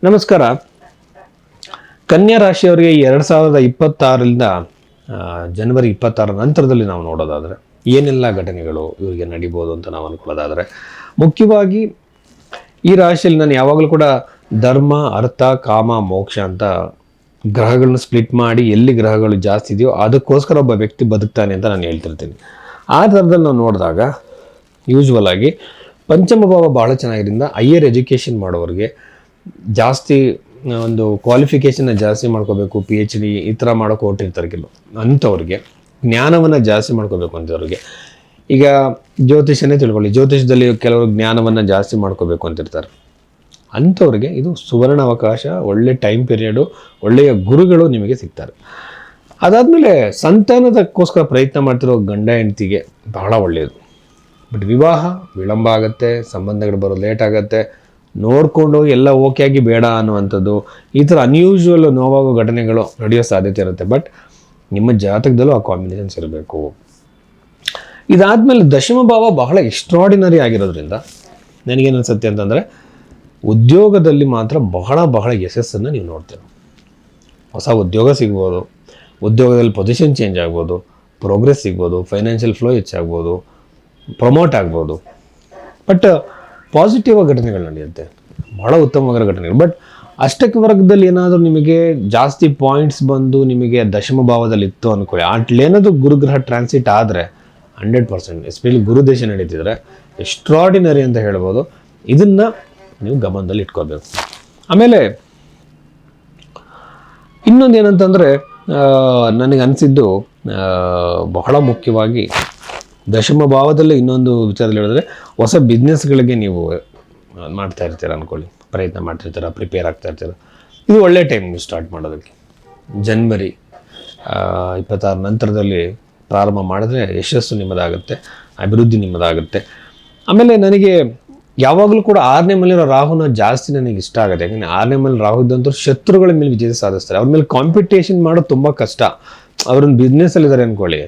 ನಮಸ್ಕಾರ. ಕನ್ಯಾ ರಾಶಿಯವರಿಗೆ 2026ರಿಂದ ಜನವರಿ 26 ನಂತರದಲ್ಲಿ ನಾವು ನೋಡೋದಾದರೆ ಏನೆಲ್ಲ ಘಟನೆಗಳು ಇವರಿಗೆ ನಡೀಬೋದು ಅಂತ ನಾವು ಅನ್ಕೊಳ್ಳೋದಾದರೆ, ಮುಖ್ಯವಾಗಿ ಈ ರಾಶಿಯಲ್ಲಿ ನಾನು ಯಾವಾಗಲೂ ಕೂಡ ಧರ್ಮ, ಅರ್ಥ, ಕಾಮ, ಮೋಕ್ಷ ಅಂತ ಗ್ರಹಗಳನ್ನ ಸ್ಪ್ಲಿಟ್ ಮಾಡಿ ಎಲ್ಲಿ ಗ್ರಹಗಳು ಜಾಸ್ತಿ ಇದೆಯೋ ಅದಕ್ಕೋಸ್ಕರ ಒಬ್ಬ ವ್ಯಕ್ತಿ ಬದುಕ್ತಾನೆ ಅಂತ ನಾನು ಹೇಳ್ತಿರ್ತೀನಿ. ಆ ಥರದಲ್ಲಿ ನಾವು ನೋಡಿದಾಗ ಯೂಶ್ವಲ್ ಆಗಿ ಪಂಚಮ ಭಾವ ಭಾಳ ಚೆನ್ನಾಗಿರಿಂದ ಹೈಯರ್ ಎಜುಕೇಷನ್ ಮಾಡೋರಿಗೆ, ಜಾಸ್ತಿ ಒಂದು ಕ್ವಾಲಿಫಿಕೇಷನ್ನ ಜಾಸ್ತಿ ಮಾಡ್ಕೋಬೇಕು, PhD ಈ ಥರ ಮಾಡೋಕೆ ಹೊರಟಿರ್ತಾರೆ ಕೆಲವು ಅಂಥವ್ರಿಗೆ, ಜ್ಞಾನವನ್ನು ಜಾಸ್ತಿ ಮಾಡ್ಕೋಬೇಕು ಅಂಥವ್ರಿಗೆ. ಈಗ ಜ್ಯೋತಿಷನೇ ತಿಳ್ಕೊಳ್ಳಿ, ಜ್ಯೋತಿಷದಲ್ಲಿ ಕೆಲವರು ಜ್ಞಾನವನ್ನು ಜಾಸ್ತಿ ಮಾಡ್ಕೋಬೇಕು ಅಂತಿರ್ತಾರೆ. ಅಂಥವ್ರಿಗೆ ಇದು ಸುವರ್ಣ ಅವಕಾಶ, ಒಳ್ಳೆ ಟೈಮ್ ಪೀರಿಯಡು, ಒಳ್ಳೆಯ ಗುರುಗಳು ನಿಮಗೆ ಸಿಗ್ತಾರೆ. ಅದಾದಮೇಲೆ ಸಂತಾನದಕ್ಕೋಸ್ಕರ ಪ್ರಯತ್ನ ಮಾಡ್ತಿರೋ ಗಂಡ ಹೆಂಡತಿಗೆ ಬಹಳ ಒಳ್ಳೆಯದು. ಬಟ್ ವಿವಾಹ ವಿಳಂಬ ಆಗುತ್ತೆ, ಸಂಬಂಧಗಳು ಬರೋದು ಲೇಟ್ ಆಗುತ್ತೆ, ನೋಡಿಕೊಂಡು ಎಲ್ಲ ಓಕೆ ಆಗಿ ಬೇಡ ಅನ್ನುವಂಥದ್ದು, ಈ ಥರ ಅನ್ಯೂಶುವಲ್ ನೋವಾಗೋ ಘಟನೆಗಳು ನಡೆಯೋ ಸಾಧ್ಯತೆ ಇರುತ್ತೆ. ಬಟ್ ನಿಮ್ಮ ಜಾತಕದಲ್ಲೂ ಆ ಕಾಂಬಿನೇಷನ್ಸ್ ಇರಬೇಕು. ಇದಾದಮೇಲೆ ದಶಮ ಭಾವ ಬಹಳ ಎಕ್ಸ್ಟ್ರಾಡಿನರಿ ಆಗಿರೋದ್ರಿಂದ ನನಗೇನು ಅನಿಸುತ್ತೆ ಅಂತಂದರೆ, ಉದ್ಯೋಗದಲ್ಲಿ ಮಾತ್ರ ಬಹಳ ಯಶಸ್ಸನ್ನು ನೀವು ನೋಡ್ತೀರ. ಹೊಸ ಉದ್ಯೋಗ ಸಿಗ್ಬೋದು, ಉದ್ಯೋಗದಲ್ಲಿ ಪೊಸಿಷನ್ ಚೇಂಜ್ ಆಗ್ಬೋದು, ಪ್ರೋಗ್ರೆಸ್ ಸಿಗ್ಬೋದು, ಫೈನಾನ್ಷಿಯಲ್ ಫ್ಲೋ ಹೆಚ್ಚಾಗ್ಬೋದು, ಪ್ರಮೋಟ್ ಆಗ್ಬೋದು. ಬಟ್ ಪಾಸಿಟಿವ್ ಆಗಿ ಘಟನೆಗಳು ನಡೆಯುತ್ತೆ, ಭಾಳ ಉತ್ತಮವಾಗಿರೋ ಘಟನೆಗಳು. ಬಟ್ ಅಷ್ಟಕ್ಕೆ ವರ್ಗದಲ್ಲಿ ಏನಾದರೂ ನಿಮಗೆ ಜಾಸ್ತಿ ಪಾಯಿಂಟ್ಸ್ ಬಂದು ನಿಮಗೆ ದಶಮ ಭಾವದಲ್ಲಿ ಇತ್ತು ಅಂದ್ಕೊಳ್ಳಿ, ಅಟ್ಲೇನಾದರೂ ಗುರುಗ್ರಹ ಟ್ರಾನ್ಸಿಟ್ ಆದರೆ 100%, ಎಸ್ಪೆಷಲಿ ಗುರುದೇಶ ನಡೀತಿದ್ರೆ ಎಕ್ಸ್ಟ್ರಾಡಿನರಿ ಅಂತ ಹೇಳ್ಬೋದು. ಇದನ್ನು ನೀವು ಗಮನದಲ್ಲಿ ಇಟ್ಕೋಬೇಕು. ಆಮೇಲೆ ಇನ್ನೊಂದು ಏನಂತಂದರೆ, ನನಗೆ ಅನಿಸಿದ್ದು ಬಹಳ ಮುಖ್ಯವಾಗಿ ದಶಮ ಭಾವದಲ್ಲೇ ಇನ್ನೊಂದು ವಿಚಾರದಲ್ಲಿ ಹೇಳಿದ್ರೆ, ಹೊಸ ಬಿಸ್ನೆಸ್ಗಳಿಗೆ ನೀವು ಮಾಡ್ತಾ ಇರ್ತೀರ ಅಂದ್ಕೊಳ್ಳಿ, ಪ್ರಯತ್ನ ಮಾಡ್ತಿರ್ತೀರ, ಪ್ರಿಪೇರ್ ಆಗ್ತಾ ಇರ್ತೀರ. ಇದು ಒಳ್ಳೆ ಟೈಮ್ ನೀವು ಸ್ಟಾರ್ಟ್ ಮಾಡೋದಕ್ಕೆ. ಜನವರಿ 26 ನಂತರದಲ್ಲಿ ಪ್ರಾರಂಭ ಮಾಡಿದ್ರೆ ಯಶಸ್ಸು ನಿಮ್ಮದಾಗುತ್ತೆ, ಅಭಿವೃದ್ಧಿ ನಿಮ್ಮದಾಗುತ್ತೆ. ಆಮೇಲೆ ನನಗೆ ಯಾವಾಗಲೂ ಕೂಡ 6ನೇ ಮನೆಯಲ್ಲಿರೋ ರಾಹುನ ಜಾಸ್ತಿ ನನಗೆ ಇಷ್ಟ ಆಗುತ್ತೆ. ಯಾಕಂದರೆ 6ನೇ ಮನೇಲಿ ರಾಹು ಇದ್ದಂಥವ್ರು ಶತ್ರುಗಳ ಮೇಲೆ ವಿಜಯ ಸಾಧಿಸ್ತಾರೆ. ಅವ್ರ ಮೇಲೆ ಕಾಂಪಿಟೇಷನ್ ಮಾಡೋದು ತುಂಬ ಕಷ್ಟ. ಅವ್ರನ್ನ ಬಿಸ್ನೆಸ್ಸಲ್ಲಿದ್ದಾರೆ ಅಂದ್ಕೊಳ್ಳಿ,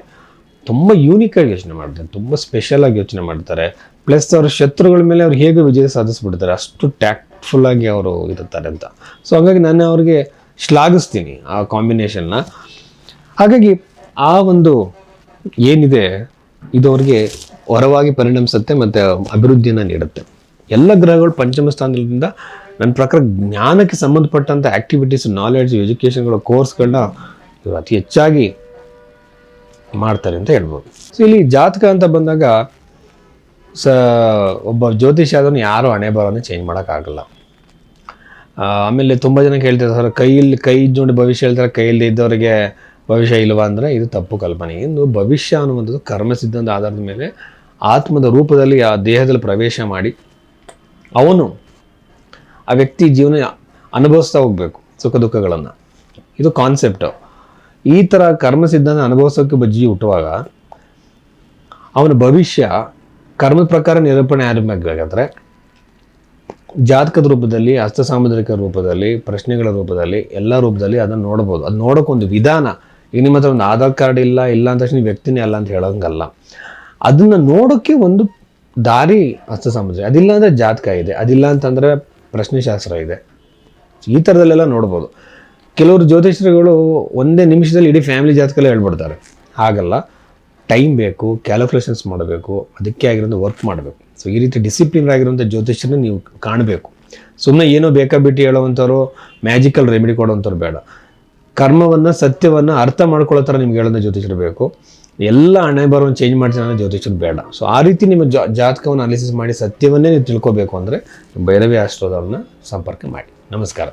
ತುಂಬ ಯೂನಿಕಾಗಿ ಯೋಚನೆ ಮಾಡ್ತಾರೆ, ತುಂಬ ಸ್ಪೆಷಲಾಗಿ ಯೋಚನೆ ಮಾಡ್ತಾರೆ. ಪ್ಲಸ್ ಅವ್ರ ಶತ್ರುಗಳ ಮೇಲೆ ಅವ್ರು ಹೇಗೆ ವಿಜಯ ಸಾಧಿಸ್ಬಿಡ್ತಾರೆ, ಅಷ್ಟು ಟ್ಯಾಕ್ಟ್ಫುಲ್ಲಾಗಿ ಅವರು ಇರುತ್ತಾರೆ ಅಂತ. ಸೊ ಹಾಗಾಗಿ ನಾನು ಅವ್ರಿಗೆ ಶ್ಲಾಘಿಸ್ತೀನಿ ಆ ಕಾಂಬಿನೇಷನ್ನ. ಹಾಗಾಗಿ ಆ ಒಂದು ಏನಿದೆ ಇದು ಅವ್ರಿಗೆ ಹೊರವಾಗಿ ಪರಿಣಮಿಸುತ್ತೆ ಮತ್ತು ಅಭಿವೃದ್ಧಿಯನ್ನು ನೀಡುತ್ತೆ. ಎಲ್ಲ ಗ್ರಹಗಳು ಪಂಚಮ ಸ್ಥಾನದಿಂದ ನನ್ನ ಪ್ರಕಾರ ಜ್ಞಾನಕ್ಕೆ ಸಂಬಂಧಪಟ್ಟಂಥ ಆ್ಯಕ್ಟಿವಿಟೀಸ್, ನಾಲೆಡ್ಜ್, ಎಜುಕೇಷನ್ಗಳ ಕೋರ್ಸ್ಗಳನ್ನ ಇವರು ಅತಿ ಹೆಚ್ಚಾಗಿ ಮಾಡ್ತಾರೆ ಅಂತ ಹೇಳ್ಬೋದು. ಸೊ ಇಲ್ಲಿ ಜಾತಕ ಅಂತ ಬಂದಾಗ ಒಬ್ಬ ಜ್ಯೋತಿಷ ಆದವನು ಯಾರು ಹಣೆ ಬರೋನೇ ಚೇಂಜ್ ಮಾಡೋಕ್ಕಾಗಲ್ಲ. ಆಮೇಲೆ ತುಂಬ ಜನ ಕೇಳ್ತಾರೆ, ಸರ್ ಕೈ ನೋಡಿ ಭವಿಷ್ಯ ಹೇಳ್ತಾರೆ, ಕೈಯಲ್ಲಿ ಇದ್ದವರಿಗೆ ಭವಿಷ್ಯ ಇಲ್ವಾ ಅಂದರೆ ಇದು ತಪ್ಪು ಕಲ್ಪನೆ. ಇನ್ನು ಭವಿಷ್ಯ ಅನ್ನುವಂಥದ್ದು ಕರ್ಮ ಸಿದ್ಧಾಂತ ಆಧಾರದ ಮೇಲೆ ಆತ್ಮದ ರೂಪದಲ್ಲಿ ಆ ದೇಹದಲ್ಲಿ ಪ್ರವೇಶ ಮಾಡಿ ಅವನು ಆ ವ್ಯಕ್ತಿ ಜೀವನ ಅನುಭವಿಸ್ತಾ ಹೋಗಬೇಕು ಸುಖ ದುಃಖಗಳನ್ನು. ಇದು ಕಾನ್ಸೆಪ್ಟು. ಈ ಥರ ಕರ್ಮ ಸಿದ್ಧಾಂತ ಅನುಭವಿಸೋಕ್ಕೆ ಬಜ್ಜಿ ಹುಟ್ಟುವಾಗ ಅವನ ಭವಿಷ್ಯ ಕರ್ಮದ ಪ್ರಕಾರ ನಿರೂಪಣೆ ಆಗಬೇಕಾದ್ರೆ ಜಾತಕದ ರೂಪದಲ್ಲಿ, ಹಸ್ತ ಸಾಮುದ್ರಿಕ ರೂಪದಲ್ಲಿ, ಪ್ರಶ್ನೆಗಳ ರೂಪದಲ್ಲಿ, ಎಲ್ಲ ರೂಪದಲ್ಲಿ ಅದನ್ನು ನೋಡ್ಬೋದು. ಅದು ನೋಡೋಕ್ಕೊಂದು ವಿಧಾನ. ಈಗ ನಿಮ್ಮ ಹತ್ರ ಒಂದು ಆಧಾರ್ ಕಾರ್ಡ್ ಇಲ್ಲ ಅಂತ ತಕ್ಷಣ ವ್ಯಕ್ತಿನೇ ಅಲ್ಲ ಅಂತ ಹೇಳೋಂಗಲ್ಲ. ಅದನ್ನು ನೋಡೋಕ್ಕೆ ಒಂದು ದಾರಿ ಹಸ್ತ ಸಾಮುದ್ರಿಕ. ಅದಿಲ್ಲ ಅಂದರೆ ಜಾತಕ ಇದೆ, ಅದಿಲ್ಲ ಅಂತಂದರೆ ಪ್ರಶ್ನೆಶಾಸ್ತ್ರ ಇದೆ. ಈ ಥರದಲ್ಲೆಲ್ಲ ನೋಡ್ಬೋದು. ಕೆಲವರು ಜ್ಯೋತಿಷರುಗಳು ಒಂದೇ ನಿಮಿಷದಲ್ಲಿ ಇಡೀ ಫ್ಯಾಮಿಲಿ ಜಾತಕಲ್ಲೇ ಹೇಳ್ಬಿಡ್ತಾರೆ. ಹಾಗಲ್ಲ, ಟೈಮ್ ಬೇಕು, ಕ್ಯಾಲ್ಕುಲೇಷನ್ಸ್ ಮಾಡಬೇಕು, ಅದಕ್ಕೆ ಆಗಿರೋದು ವರ್ಕ್ ಮಾಡಬೇಕು. ಸೊ ಈ ರೀತಿ ಡಿಸಿಪ್ಲಿನ್ ಆಗಿರೋಂಥ ಜ್ಯೋತಿಷರನ್ನ ನೀವು ಕಾಣಬೇಕು. ಸುಮ್ಮನೆ ಏನೋ ಬೇಕಾಬಿಟ್ಟು ಹೇಳೋವಂಥವ್ರು, ಮ್ಯಾಜಿಕಲ್ ರೆಮಿಡಿ ಕೊಡೋವಂಥವ್ರು ಬೇಡ. ಕರ್ಮವನ್ನು, ಸತ್ಯವನ್ನು ಅರ್ಥ ಮಾಡ್ಕೊಳ್ಳೋ ಥರ ನಿಮ್ಗೆ ಹೇಳೋಂಥ ಜ್ಯೋತಿಷರು ಬೇಕು. ಎಲ್ಲ ಹಣೆ ಬರೋವನ್ನು ಚೇಂಜ್ ಮಾಡ್ತೀನಿ ಜ್ಯೋತಿಷರು ಬೇಡ. ಸೊ ಆ ರೀತಿ ನಿಮ್ಮ ಜಾತಕವನ್ನು ಅನಾಲಿಸಿಸ್ ಮಾಡಿ ಸತ್ಯವನ್ನೇ ನೀವು ತಿಳ್ಕೊಬೇಕು ಅಂದರೆ ಭೈರವಿ ಆಸ್ಟ್ರೋದವ್ರನ್ನ ಸಂಪರ್ಕ ಮಾಡಿ. ನಮಸ್ಕಾರ.